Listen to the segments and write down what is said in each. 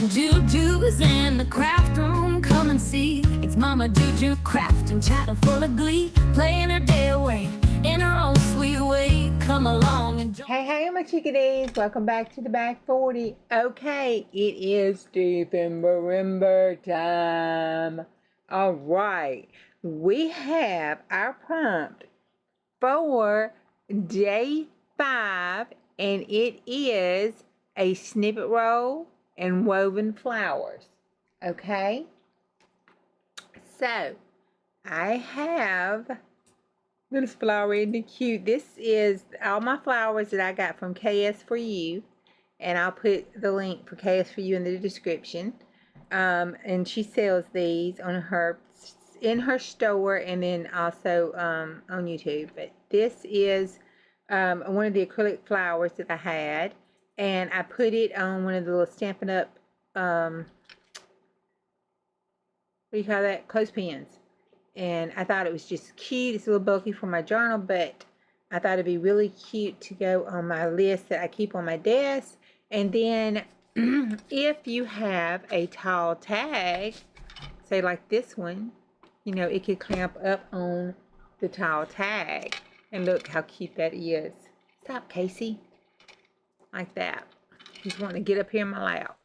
Juju's in the craft room, come and see. It's Mama Juju crafting, chatting full of glee, playing her day away in her own sweet way. Come along and join. Hey, my chickadees. Welcome back to the Back 40. Okay, it is December time. All right, we have our prompt for day 5, and it is a snippet roll and woven flowers. Okay, so I have this flower, isn't it cute? This is all my flowers that I got from KS4U, and I'll put the link for KS4U in the description. And she sells these on in her store, and then also on YouTube. But this is one of the acrylic flowers that I had, and I put it on one of the little Stampin' Up! What do you call that? Clothespins. And I thought it was just cute. It's a little bulky for my journal, but I thought it'd be really cute to go on my list that I keep on my desk. And then if you have a tall tag, say like this one, you know, it could clamp up on the tall tag. And look how cute that is. Stop, Casey. Like that. He's wanting to get up here in my lap.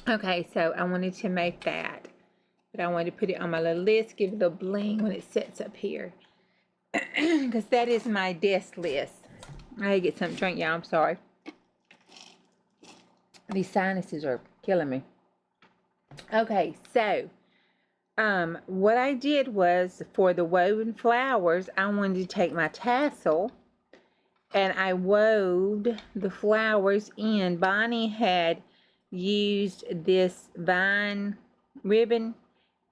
Okay, so I wanted to make that. But I wanted to put it on my little list, give it a bling when it sits up here. Because that is my desk list. I gotta get something to drink, y'all. I'm sorry. These sinuses are killing me. Okay, so what I did was, for the woven flowers, I wanted to take my tassel and I wove the flowers in. Bonnie had used this vine ribbon,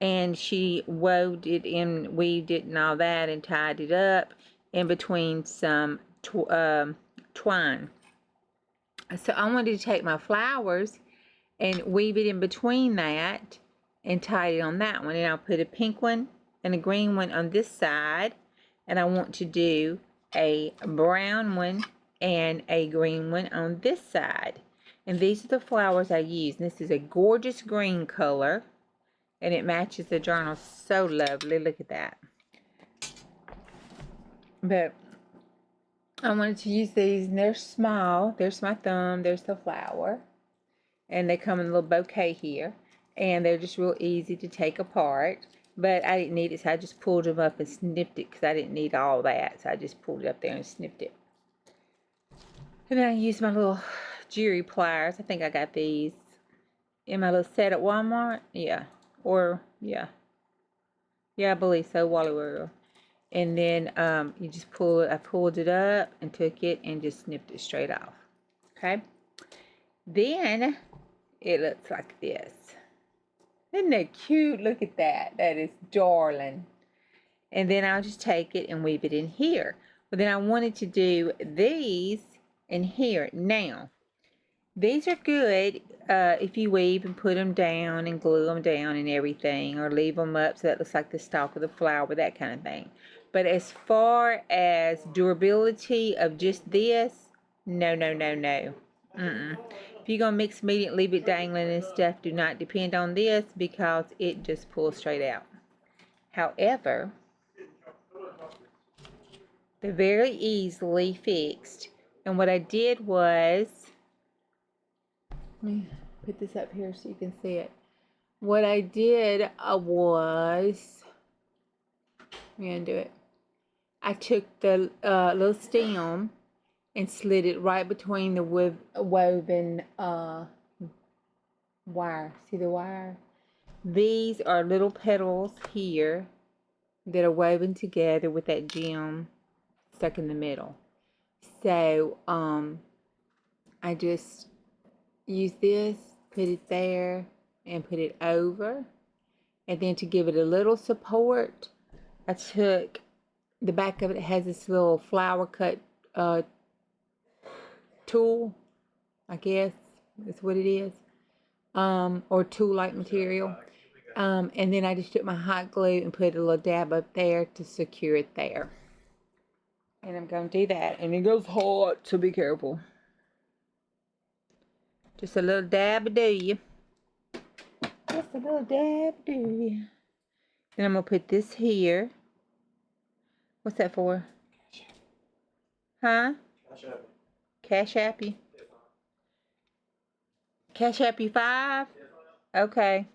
and she wove it in, weaved it and all that, and tied it up in between some twine. So I wanted to take my flowers and weave it in between that and tie it on that one. And I'll put a pink one and a green one on this side. And I want to do a brown one and a green one on this side. And these are the flowers I use. And this is a gorgeous green color. And it matches the journal so lovely. Look at that. But I wanted to use these, and they're small. There's my thumb. There's the flower. And they come in a little bouquet here. And they're just real easy to take apart. But I didn't need it, so I just pulled them up and snipped it, because I didn't need all that. So I just pulled it up there and snipped it. And then I used my little jewelry pliers. I think I got these in my little set at Walmart. Yeah. Yeah, I believe so, Wally World. And then you just pull it. I pulled it up and took it and just snipped it straight off. Okay. Then it looks like this. Isn't that cute? Look at that. That is darling. And then I'll just take it and weave it in here. But then I wanted to do these in here. Now, these are good if you weave and put them down and glue them down and everything, or leave them up so that looks like the stalk of the flower, that kind of thing. But as far as durability of just this, no. If you're going to mix media and leave it dangling and stuff, do not depend on this, because it just pulls straight out. However, they're very easily fixed. And what I did was, let me put this up here so you can see it. What I did was, let me undo it. I took the little stem and slid it right between the woven wire. See the wire? These are little petals here that are woven together with that gem stuck in the middle. So I just use this, put it there, and put it over. And then to give it a little support, I took the back of it. It has this little flower cut tool, I guess that's what it is, or tool-like material. And then I just took my hot glue and put a little dab up there to secure it there. And I'm going to do that. And it goes hot, so be careful. Just a little dab do you. Just a little dab do you. Then I'm going to put this here. What's that for? Huh? Cash App you? Cash App you 5? Okay.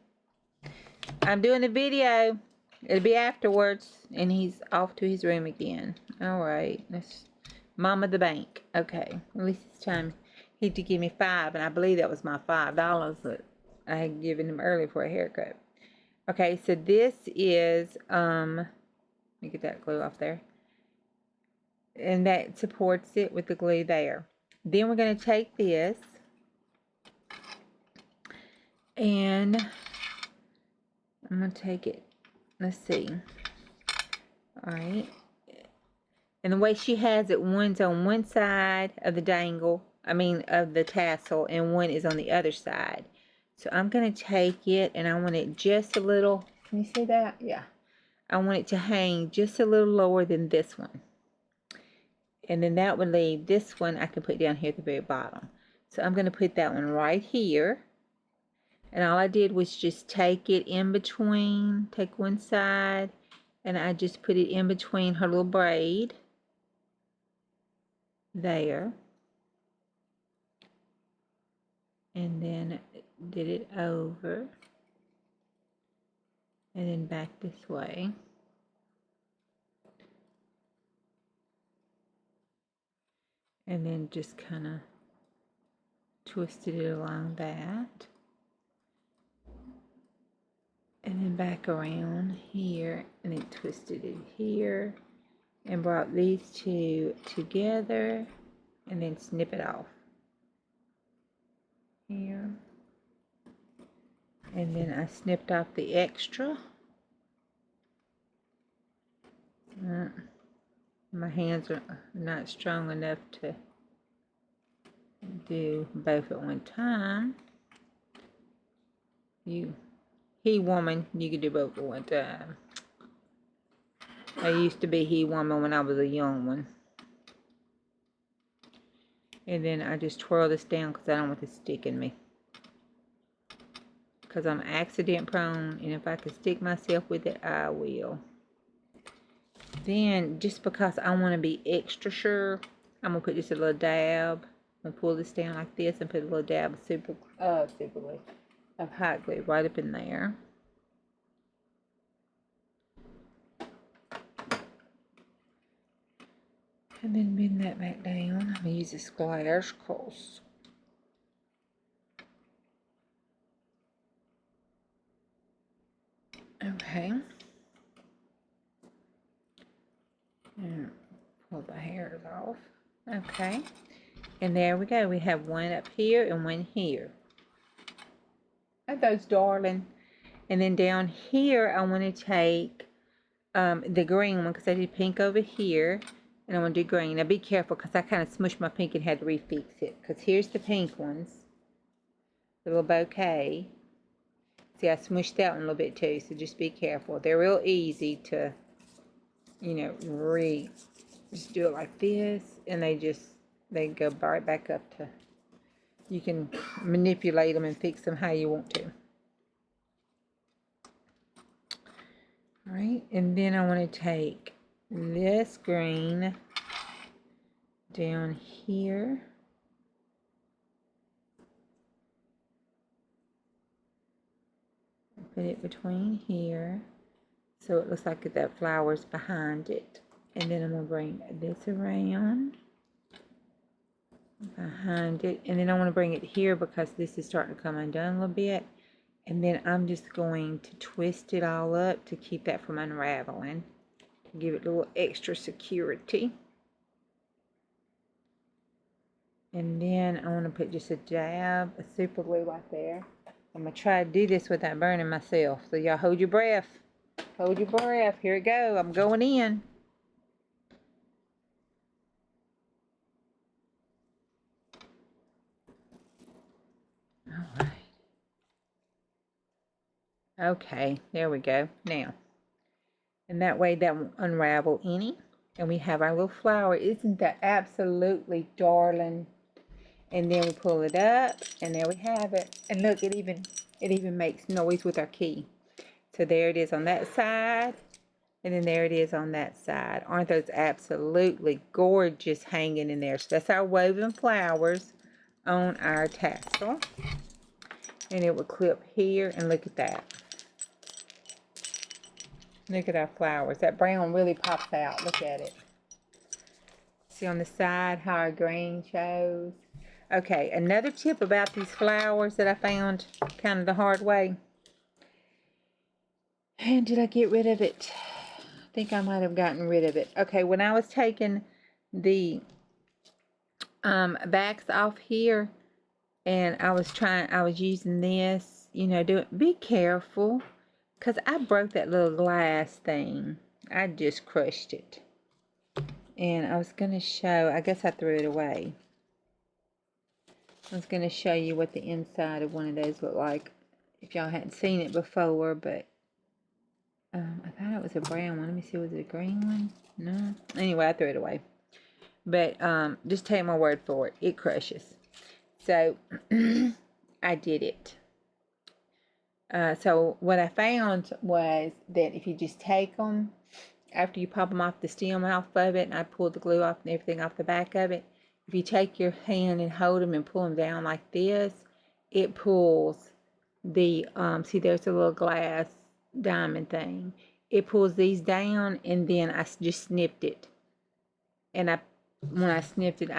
I'm doing a video. It'll be afterwards. And he's off to his room again. Alright. That's Mama the bank. Okay. At least this time he had to give me 5. And I believe that was my $5 that I had given him earlier for a haircut. Okay. So this is, let me get that glue off there. And that supports it with the glue there. Then we're going to take this. And I'm going to take it. Let's see. Alright. And the way she has it, one's on one side of the dangle. Of the tassel. And one is on the other side. So I'm going to take it and I want it just a little. Can you see that? Yeah. I want it to hang just a little lower than this one. And then that would leave this one I can put down here at the very bottom. So I'm going to put that one right here. And all I did was just take it in between, take one side, and I just put it in between her little braid. There. And then did it over. And then back this way. And then just kind of twisted it along that. And then back around here. And then twisted it here. And brought these two together. And then snip it off. Here. And then I snipped off the extra. My hands are not strong enough to do both at one time. He woman, you could do both at one time. I used to be he woman when I was a young one. And then I just twirl this down because I don't want it to stick in me. Because I'm accident prone, and if I can stick myself with it, I will. Then, just because I want to be extra sure, I'm going to put just a little dab. I'm going to pull this down like this and put a little dab of super glue, of hot glue right up in there. And then bend that back down. I'm going to use this glass close. Okay. And pull the hairs off. Okay. And there we go. We have one up here and one here. Aren't those darling? And then down here, I want to take the green one because I did pink over here. And I want to do green. Now be careful because I kind of smushed my pink and had to refix it. Because here's the pink ones. The little bouquet. See, I smushed that one a little bit too. So just be careful. They're real easy to, just do it like this. And they go right back up to, you can manipulate them and fix them how you want to. Alright, and then I want to take this green down here. Put it between here. So it looks like that flower's behind it. And then I'm going to bring this around behind it. And then I want to bring it here because this is starting to come undone a little bit. And then I'm just going to twist it all up to keep that from unraveling. To give it a little extra security. And then I want to put just a dab of super glue right there. I'm going to try to do this without burning myself. So y'all hold your breath. Hold your breath. Here it go. I'm going in. Alright. Okay. There we go. Now. And that way that won't unravel any. And we have our little flower. Isn't that absolutely darling? And then we pull it up, and there we have it. And look, it even makes noise with our key. So there it is on that side, and then there it is on that side. Aren't those absolutely gorgeous hanging in there? So that's our woven flowers on our tassel. And it will clip here, and look at that. Look at our flowers. That brown really pops out. Look at it. See on the side how our green shows. Okay, another tip about these flowers that I found kind of the hard way. And did I get rid of it? I think I might have gotten rid of it. Okay, when I was taking the backs off here, and I was using this, you know, be careful, because I broke that little glass thing. I just crushed it. And I was going to show, I guess I threw it away. I was going to show you what the inside of one of those looked like, if y'all hadn't seen it before, but I thought it was a brown one. Let me see, was it a green one? No. Anyway, I threw it away. But just take my word for it. It crushes. So, I did it. So, what I found was that if you just take them, after you pop them off the stem off of it, and I pulled the glue off and everything off the back of it, if you take your hand and hold them and pull them down like this, it pulls the, see there's a little glass diamond thing. It pulls these down, and then I just snipped it. And when I snipped it,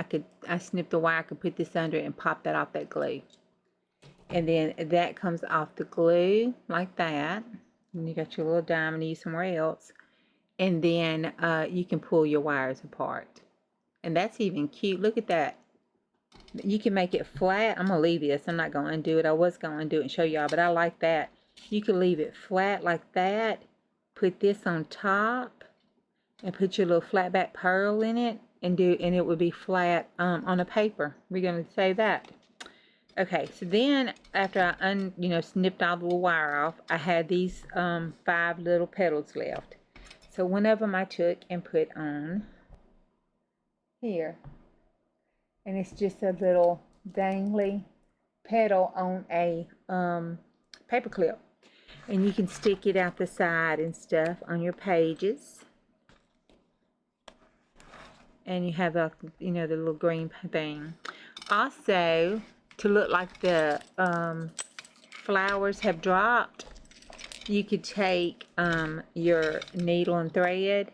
I snipped the wire, I could put this under it and pop that off that glue. And then that comes off the glue like that. And you got your little diamond to use somewhere else. And then you can pull your wires apart. And that's even cute. Look at that. You can make it flat. I'm going to leave this. I'm not going to undo it. I was going to undo it and show y'all, but I like that. You can leave it flat like that. Put this on top. And put your little flat back pearl in it. And it would be flat on a paper. We're going to save that. Okay, so then after I snipped all the little wire off, I had these 5 little petals left. So one of them I took and put on here. And it's just a little dangly petal on a paper clip. And you can stick it out the side and stuff on your pages. And you have the little green thing. Also, to look like the flowers have dropped, you could take your needle and thread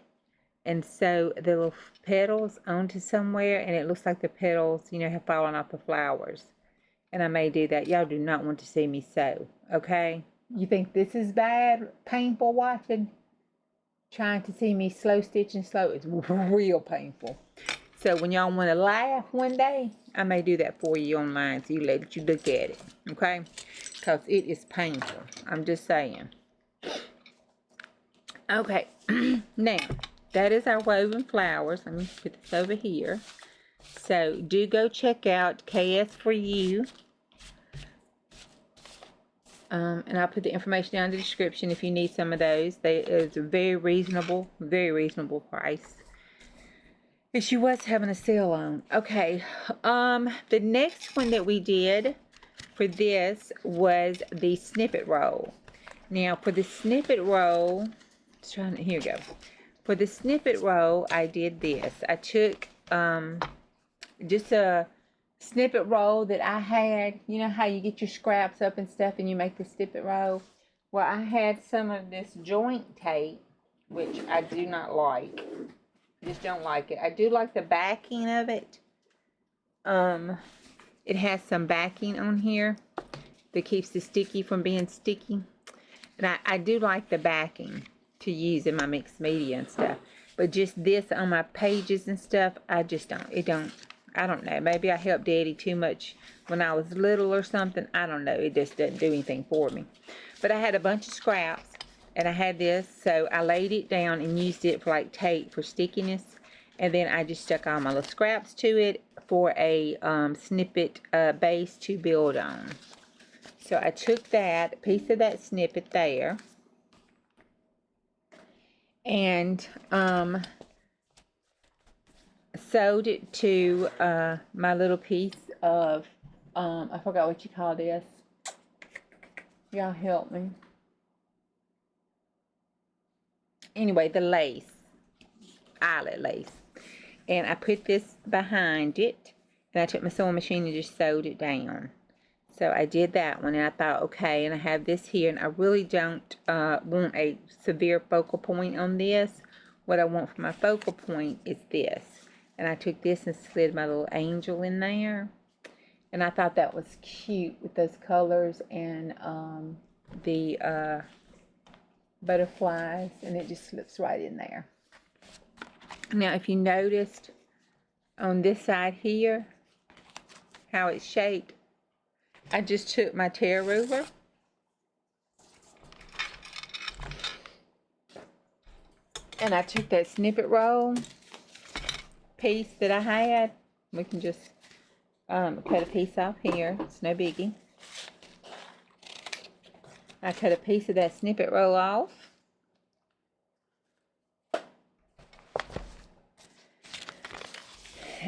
and sew the little petals onto somewhere, and it looks like the petals, have fallen off the flowers. And I may do that. Y'all do not want to see me sew, okay? You think this is bad, painful watching? Trying to see me slow stitching slow is real painful. So when y'all want to laugh one day, I may do that for you online so you let you look at it, okay? Because it is painful. I'm just saying. Okay, now that is our woven flowers. Let me put this over here. So do go check out KS4U. And I'll put the information down in the description if you need some of those. It's a very reasonable price. And she was having a sale on. Okay, the next one that we did for this was the snippet roll. Now for the snippet roll, here you go. For the snippet roll, I did this. I took just a snippet roll that I had. You know how you get your scraps up and stuff and you make the snippet roll? Well, I had some of this joint tape, which I do not like. Just don't like it. I do like the backing of it. It has some backing on here that keeps the sticky from being sticky. And I do like the backing to use in my mixed media and stuff. But just this on my pages and stuff, I just don't. I don't know. Maybe I helped Daddy too much when I was little or something. I don't know. It just doesn't do anything for me. But I had a bunch of scraps. And I had this, so I laid it down and used it for like tape for stickiness. And then I just stuck all my little scraps to it for a snippet base to build on. So I took that piece of that snippet there. And sewed it to my little piece of, I forgot what you call this. Y'all help me. Anyway, the lace, eyelet lace. And I put this behind it, and I took my sewing machine and just sewed it down. So I did that one, and I thought, okay, and I have this here, and I really don't want a severe focal point on this. What I want for my focal point is this. And I took this and slid my little angel in there. And I thought that was cute with those colors and the butterflies, and it just slips right in there. Now, if you noticed on this side here, how it's shaped, I just took my tear ruler and I took that snippet roll piece that I had. We can just cut a piece off here. It's no biggie. I cut a piece of that snippet roll off.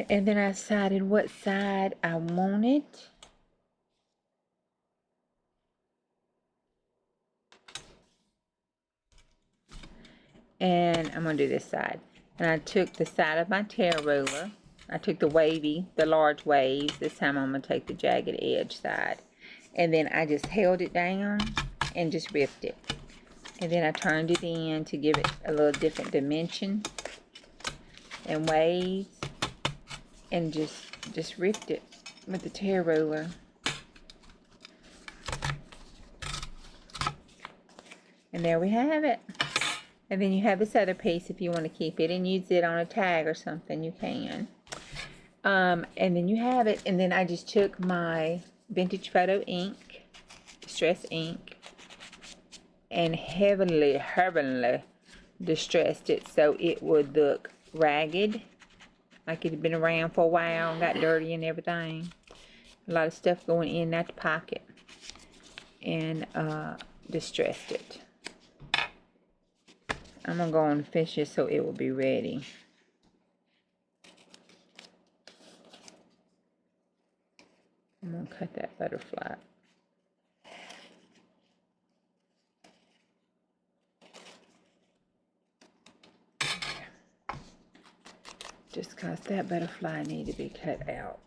And then I decided what side I wanted. And I'm going to do this side. And I took the side of my tear ruler. I took the wavy, the large waves. This time I'm going to take the jagged edge side. And then I just held it down and just ripped it. And then I turned it in to give it a little different dimension and waves. And just ripped it with the tear ruler. And there we have it. And then you have this other piece if you want to keep it and use it on a tag or something, you can. And then you have it. And then I just took my vintage photo ink, distress ink, and heavily distressed it so it would look ragged, like it had been around for a while and got dirty and everything. A lot of stuff going in and out the pocket. And distressed it. I'm going to go and finish it so it will be ready. I'm going to cut that butterfly. Just because that butterfly need to be cut out.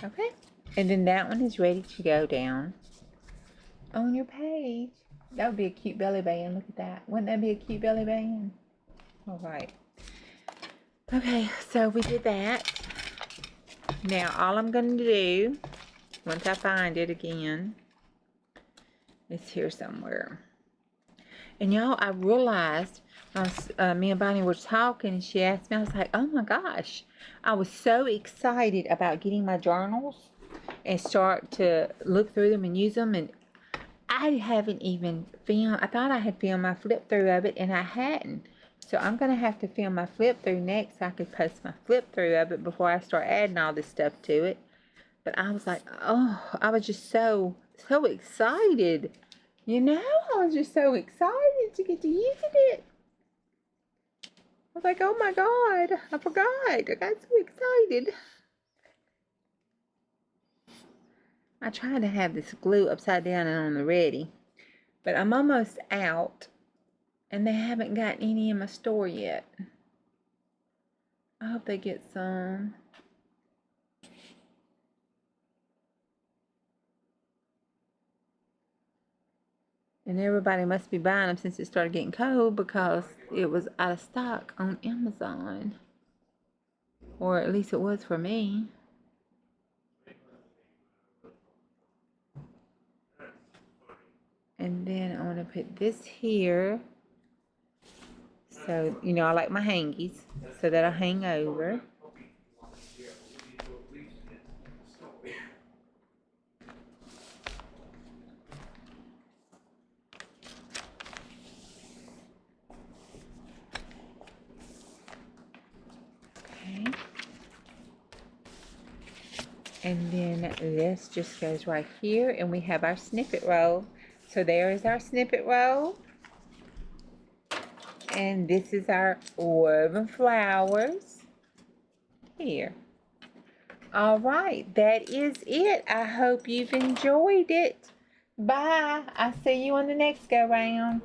Okay, and then that one is ready to go down on your page. That would be a cute belly band. Look at that. Wouldn't that be a cute belly band? All right. Okay, so we did that. Now, all I'm going to do, once I find it again, it's here somewhere. And y'all, I realized, me and Bonnie were talking, and she asked me, I was like, oh my gosh. I was so excited about getting my journals and start to look through them and use them. And I haven't even filmed. I thought I had filmed my flip through of it, and I hadn't. So I'm going to have to film my flip through next so I could post my flip through of it before I start adding all this stuff to it. But I was like, oh, I was just so excited. You know, I was just so excited to get to using it. I was like, oh my God, I forgot. I got so excited. I tried to have this glue upside down and on the ready, but I'm almost out, and they haven't gotten any in my store yet. I hope they get some. And everybody must be buying them since it started getting cold, because it was out of stock on Amazon. Or at least it was for me. And then I want to put this here. So, you know, I like my hangies, so that'll hang over. And then this just goes right here, and we have our snippet roll. So there is our snippet roll. And this is our woven flowers. Here. All right, that is it. I hope you've enjoyed it. Bye. I'll see you on the next go round.